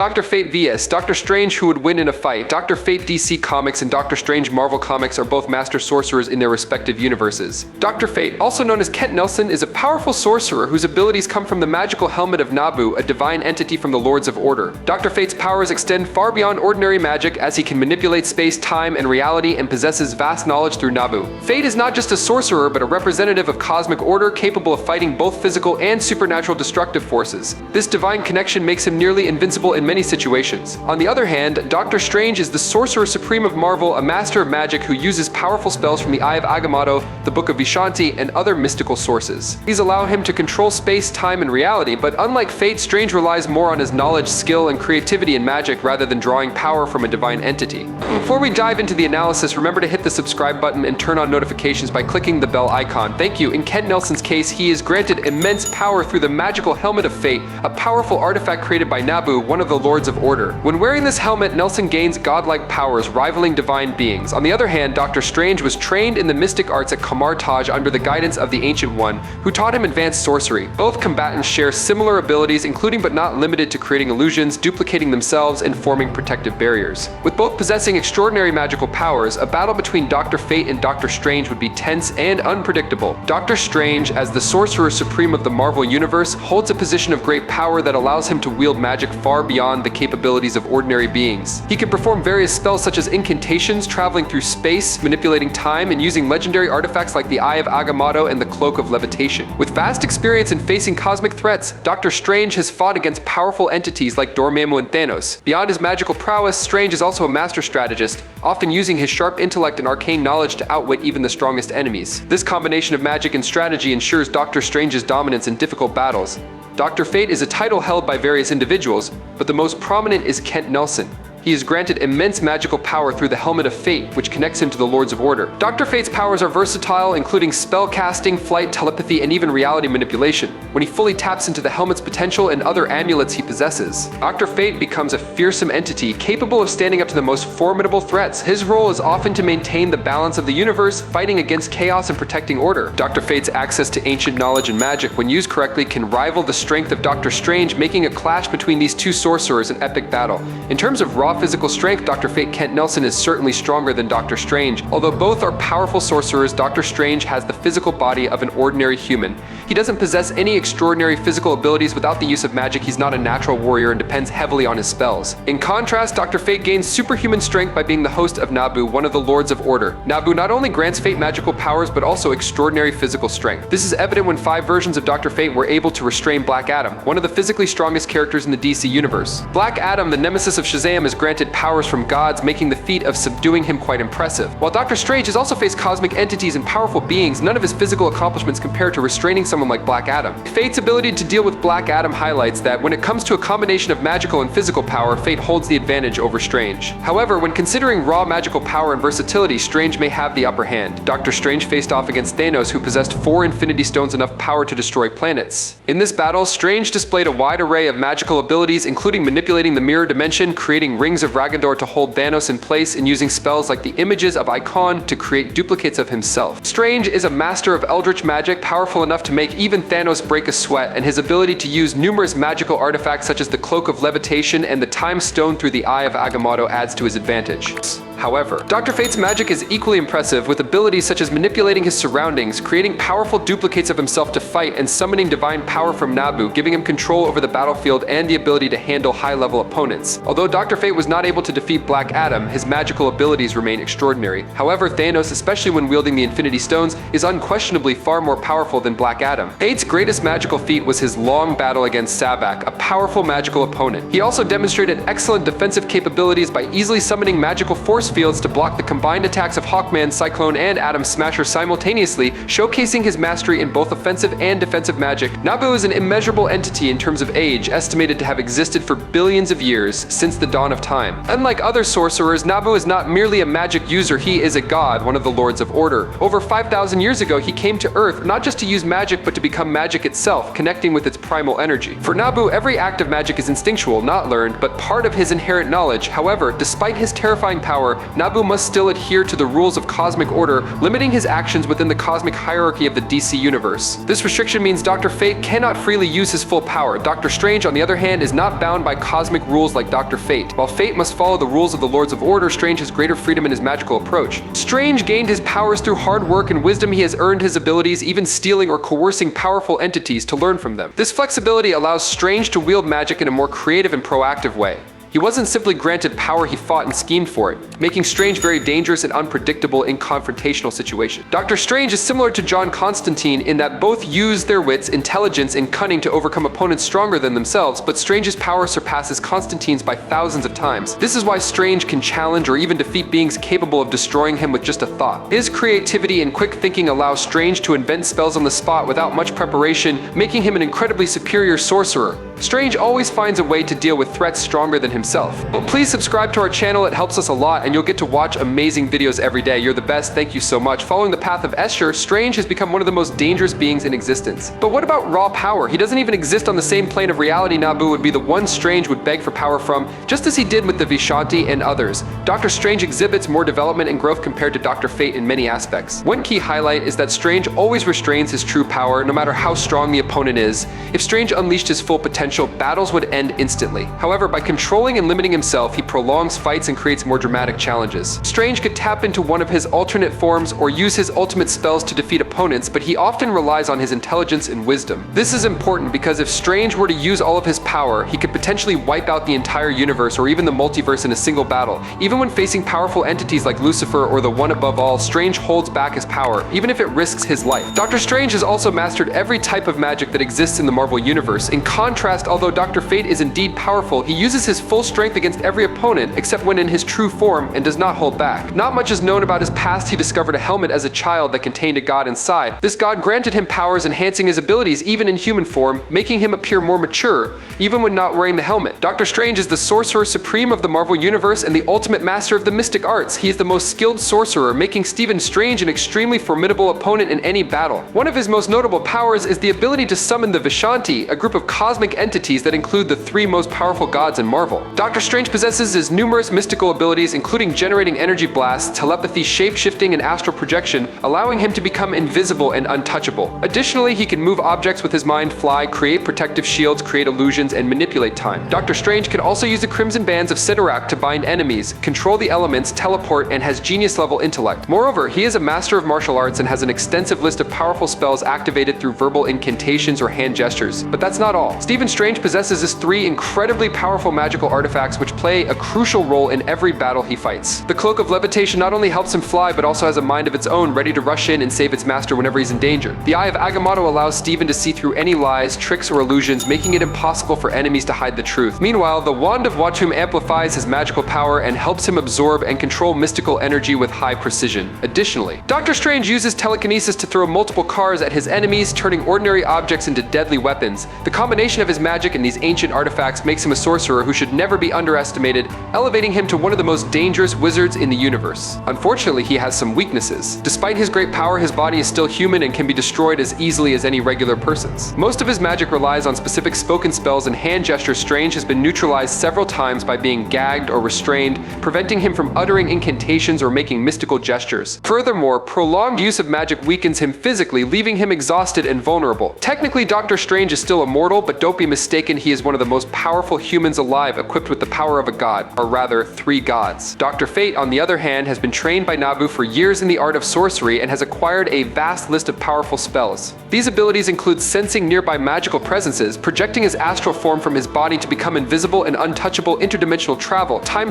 Dr. Fate vs. Doctor Strange, who would win in a fight. Dr. Fate DC Comics and Doctor Strange Marvel Comics are both master sorcerers in their respective universes. Dr. Fate, also known as Kent Nelson, is a powerful sorcerer whose abilities come from the magical Helmet of Nabu, a divine entity from the Lords of Order. Dr. Fate's powers extend far beyond ordinary magic, as he can manipulate space, time, and reality and possesses vast knowledge through Nabu. Fate is not just a sorcerer, but a representative of cosmic order capable of fighting both physical and supernatural destructive forces. This divine connection makes him nearly invincible in many situations. On the other hand, Doctor Strange is the Sorcerer Supreme of Marvel, a master of magic who uses powerful spells from the Eye of Agamotto, the Book of Vishanti, and other mystical sources. These allow him to control space, time, and reality, but unlike Fate, Strange relies more on his knowledge, skill, and creativity in magic rather than drawing power from a divine entity. Before we dive into the analysis, remember to hit the subscribe button and turn on notifications by clicking the bell icon. Thank you. In Kent Nelson's case, he is granted immense power through the magical Helmet of Fate, a powerful artifact created by Nabu, one of the Lords of Order. When wearing this helmet, Nelson gains godlike powers rivaling divine beings. On the other hand, Doctor Strange was trained in the mystic arts at Kamar Taj under the guidance of the Ancient One, who taught him advanced sorcery. Both combatants share similar abilities, including but not limited to creating illusions, duplicating themselves, and forming protective barriers. With both possessing extraordinary magical powers, a battle between Dr. Fate and Doctor Strange would be tense and unpredictable. Doctor Strange, as the Sorcerer Supreme of the Marvel Universe, holds a position of great power that allows him to wield magic far beyond the capabilities of ordinary beings. He can perform various spells such as incantations, traveling through space, manipulating time, and using legendary artifacts like the Eye of Agamotto and the Cloak of Levitation. With vast experience in facing cosmic threats, Doctor Strange has fought against powerful entities like Dormammu and Thanos. Beyond his magical prowess, Strange is also a master strategist, often using his sharp intellect and arcane knowledge to outwit even the strongest enemies. This combination of magic and strategy ensures Doctor Strange's dominance in difficult battles. Dr. Fate is a title held by various individuals, but the most prominent is Kent Nelson. He is granted immense magical power through the Helmet of Fate, which connects him to the Lords of Order. Dr. Fate's powers are versatile, including spell casting, flight, telepathy, and even reality manipulation, when he fully taps into the helmet's potential and other amulets he possesses. Dr. Fate becomes a fearsome entity capable of standing up to the most formidable threats. His role is often to maintain the balance of the universe, fighting against chaos and protecting order. Dr. Fate's access to ancient knowledge and magic, when used correctly, can rival the strength of Doctor Strange, making a clash between these two sorcerers an epic battle. In terms of raw physical strength, Dr. Fate Kent Nelson is certainly stronger than Doctor Strange. Although both are powerful sorcerers, Doctor Strange has the physical body of an ordinary human. He doesn't possess any extraordinary physical abilities. Without the use of magic, he's not a natural warrior and depends heavily on his spells. In contrast, Dr. Fate gains superhuman strength by being the host of Nabu, one of the Lords of Order. Nabu not only grants Fate magical powers, but also extraordinary physical strength. This is evident when 5 versions of Dr. Fate were able to restrain Black Adam, one of the physically strongest characters in the DC universe. Black Adam, the nemesis of Shazam, is granted powers from gods, making the feat of subduing him quite impressive. While Doctor Strange has also faced cosmic entities and powerful beings, none of his physical accomplishments compare to restraining someone like Black Adam. Fate's ability to deal with Black Adam highlights that when it comes to a combination of magical and physical power, Fate holds the advantage over Strange. However, when considering raw magical power and versatility, Strange may have the upper hand. Doctor Strange faced off against Thanos, who possessed 4 Infinity Stones, enough power to destroy planets. In this battle, Strange displayed a wide array of magical abilities, including manipulating the mirror dimension, creating rings of Ragondor to hold Thanos in place, and using spells like the images of Icon to create duplicates of himself. Strange is a master of eldritch magic, powerful enough to make even Thanos break a sweat, and his ability to use numerous magical artifacts such as the Cloak of Levitation and the Time Stone through the Eye of Agamotto adds to his advantage. However, Dr. Fate's magic is equally impressive, with abilities such as manipulating his surroundings, creating powerful duplicates of himself to fight, and summoning divine power from Nabu, giving him control over the battlefield and the ability to handle high-level opponents. Although Dr. Fate was not able to defeat Black Adam, his magical abilities remain extraordinary. However, Thanos, especially when wielding the Infinity Stones, is unquestionably far more powerful than Black Adam. Fate's greatest magical feat was his long battle against Sabak, a powerful magical opponent. He also demonstrated excellent defensive capabilities by easily summoning magical force fields to block the combined attacks of Hawkman, Cyclone, and Atom Smasher simultaneously, showcasing his mastery in both offensive and defensive magic. Nabu is an immeasurable entity in terms of age, estimated to have existed for billions of years, since the dawn of time. time. Unlike other sorcerers, Nabu is not merely a magic user, he is a god, one of the Lords of Order. Over 5,000 years ago, he came to Earth not just to use magic but to become magic itself, connecting with its primal energy. For Nabu, every act of magic is instinctual, not learned, but part of his inherent knowledge. However, despite his terrifying power, Nabu must still adhere to the rules of cosmic order, limiting his actions within the cosmic hierarchy of the DC universe. This restriction means Dr. Fate cannot freely use his full power. Doctor Strange, on the other hand, is not bound by cosmic rules like Dr. Fate. While Fate must follow the rules of the Lords of Order, Strange has greater freedom in his magical approach. Strange gained his powers through hard work and wisdom. He has earned his abilities, even stealing or coercing powerful entities to learn from them. This flexibility allows Strange to wield magic in a more creative and proactive way. He wasn't simply granted power, he fought and schemed for it, making Strange very dangerous and unpredictable in confrontational situations. Doctor Strange is similar to John Constantine in that both use their wits, intelligence, and cunning to overcome opponents stronger than themselves, but Strange's power surpasses Constantine's by thousands of times. This is why Strange can challenge or even defeat beings capable of destroying him with just a thought. His creativity and quick thinking allow Strange to invent spells on the spot without much preparation, making him an incredibly superior sorcerer. Strange always finds a way to deal with threats stronger than himself. But please subscribe to our channel, it helps us a lot and you'll get to watch amazing videos every day. You're the best, thank you so much. Following the path of Escher, Strange has become one of the most dangerous beings in existence. But what about raw power? He doesn't even exist on the same plane of reality. Nabu would be the one Strange would beg for power from, just as he did with the Vishanti and others. Doctor Strange exhibits more development and growth compared to Dr. Fate in many aspects. One key highlight is that Strange always restrains his true power, no matter how strong the opponent is. If Strange unleashed his full potential, battles would end instantly. However, by controlling and limiting himself, he prolongs fights and creates more dramatic challenges. Strange could tap into one of his alternate forms or use his ultimate spells to defeat opponents, but he often relies on his intelligence and wisdom. This is important because if Strange were to use all of his power, he could potentially wipe out the entire universe or even the multiverse in a single battle. Even when facing powerful entities like Lucifer or the One Above All, Strange holds back his power, even if it risks his life. Doctor Strange has also mastered every type of magic that exists in the Marvel Universe. In contrast, although Dr. Fate is indeed powerful, he uses his full strength against every opponent except when in his true form and does not hold back. Not much is known about his past. He discovered a helmet as a child that contained a god inside. This god granted him powers, enhancing his abilities even in human form, making him appear more mature, even when not wearing the helmet. Doctor Strange is the Sorcerer Supreme of the Marvel Universe and the ultimate master of the mystic arts. He is the most skilled sorcerer, making Stephen Strange an extremely formidable opponent in any battle. One of his most notable powers is the ability to summon the Vishanti, a group of cosmic entities that include the three most powerful gods in Marvel. Doctor Strange possesses his numerous mystical abilities, including generating energy blasts, telepathy, shape-shifting, and astral projection, allowing him to become invisible and untouchable. Additionally, he can move objects with his mind, fly, create protective shields, create illusions, and manipulate time. Doctor Strange can also use the Crimson Bands of Sidorak to bind enemies, control the elements, teleport, and has genius-level intellect. Moreover, he is a master of martial arts and has an extensive list of powerful spells activated through verbal incantations or hand gestures. But that's not all. Stephen Strange possesses his three incredibly powerful magical artifacts which play a crucial role in every battle he fights. The Cloak of Levitation not only helps him fly, but also has a mind of its own, ready to rush in and save its master whenever he's in danger. The Eye of Agamotto allows Stephen to see through any lies, tricks, or illusions, making it impossible for enemies to hide the truth. Meanwhile, the Wand of Watum amplifies his magical power and helps him absorb and control mystical energy with high precision. Additionally, Doctor Strange uses telekinesis to throw multiple cars at his enemies, turning ordinary objects into deadly weapons. The combination of his magic and these ancient artifacts makes him a sorcerer who should never be underestimated, elevating him to one of the most dangerous wizards in the universe. Unfortunately, he has some weaknesses. Despite his great power, his body is still human and can be destroyed as easily as any regular person's. Most of his magic relies on specific spoken spells and hand gestures. Strange has been neutralized several times by being gagged or restrained, preventing him from uttering incantations or making mystical gestures. Furthermore, prolonged use of magic weakens him physically, leaving him exhausted and vulnerable. Technically, Doctor Strange is still immortal, but don't be mistaken, he is one of the most powerful humans alive, equipped with the power of a god, or rather, three gods. Dr. Fate, on the other hand, has been trained by Nabu for years in the art of sorcery and has acquired a vast list of powerful spells. These abilities include sensing nearby magical presences, projecting his astral form from his body to become invisible and untouchable, interdimensional travel, time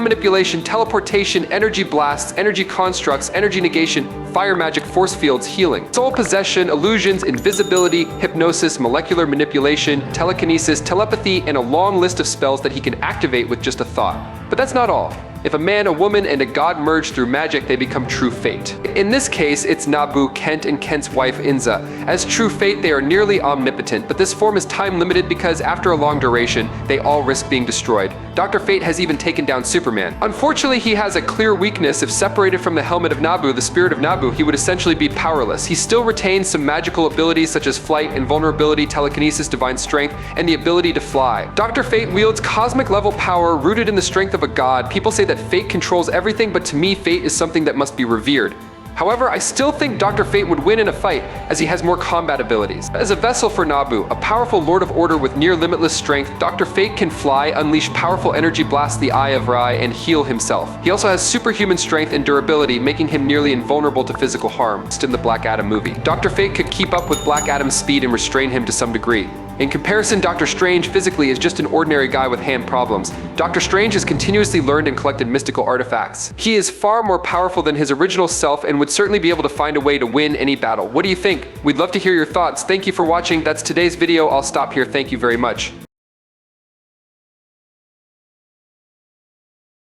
manipulation, teleportation, energy blasts, energy constructs, energy negation, fire magic, force fields, healing, soul possession, illusions, invisibility, hypnosis, molecular manipulation, telekinesis, telepathy, and a long list of spells that he can activate with just a thought. But that's not all. If a man, a woman, and a god merge through magic, they become true fate. In this case, it's Nabu, Kent, and Kent's wife Inza. As true fate, they are nearly omnipotent, but this form is time limited because after a long duration, they all risk being destroyed. Dr. Fate has even taken down Superman. Unfortunately, he has a clear weakness. If separated from the Helmet of Nabu, the spirit of Nabu, he would essentially be powerless. He still retains some magical abilities such as flight, invulnerability, telekinesis, divine strength, and the ability to fly. Dr. Fate wields cosmic level power rooted in the strength of a god. People say that Fate controls everything, but to me, Fate is something that must be revered. However, I still think Dr. Fate would win in a fight, as he has more combat abilities. As a vessel for Nabu, a powerful Lord of Order with near-limitless strength, Dr. Fate can fly, unleash powerful energy blasts the Eye of Agamotto, and heal himself. He also has superhuman strength and durability, making him nearly invulnerable to physical harm, just in the Black Adam movie. Dr. Fate could keep up with Black Adam's speed and restrain him to some degree. In comparison, Doctor Strange physically is just an ordinary guy with hand problems. Doctor Strange has continuously learned and collected mystical artifacts. He is far more powerful than his original self and would certainly be able to find a way to win any battle. What do you think? We'd love to hear your thoughts. Thank you for watching. That's today's video. I'll stop here. Thank you very much.